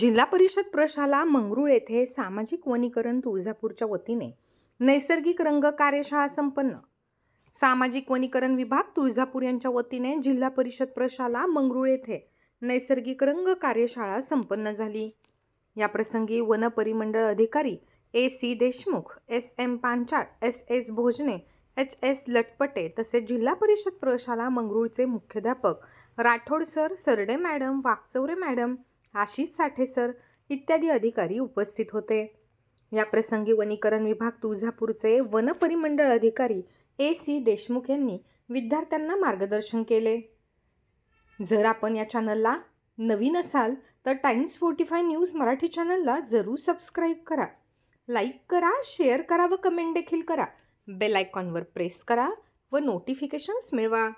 जिल्हा परिषद प्रशाला मंगरूळ येथे सामाजिक वनीकरण तुळजापूरच्या वतीने नैसर्गिक रंग कार्यशाळा संपन्न. सामाजिक वनीकरण विभाग तुळजापूर यांच्या वतीने जिल्हा परिषद प्रशाला मंगरूळ येथे नैसर्गिक रंग कार्यशाळा संपन्न झाली. या प्रसंगी वन परिमंडळ अधिकारी AC Deshmukh, SM Panchal, SS Bhojane, HS Latpate तसेच जिल्हा परिषद प्रशाला मंगरूळचे मुख्याध्यापक राठोड सर, सरडे मॅडम, वाकचौरे मॅडम, आशिष साठे सर इत्यादी अधिकारी उपस्थित होते. या प्रसंगी वनीकरण विभाग तुळजापूरचे वन परिमंडळ अधिकारी AC देशमुख यांनी विद्यार्थ्यांना मार्गदर्शन केले. जर आपण या चॅनलला नवीन असाल तर टाइम्स 45 न्यूज मराठी चॅनलला जरूर सबस्क्राईब करा, लाईक करा, शेअर करा व कमेंट देखील करा. बेल आयकॉनवर प्रेस करा व नोटिफिकेशन्स मिळवा.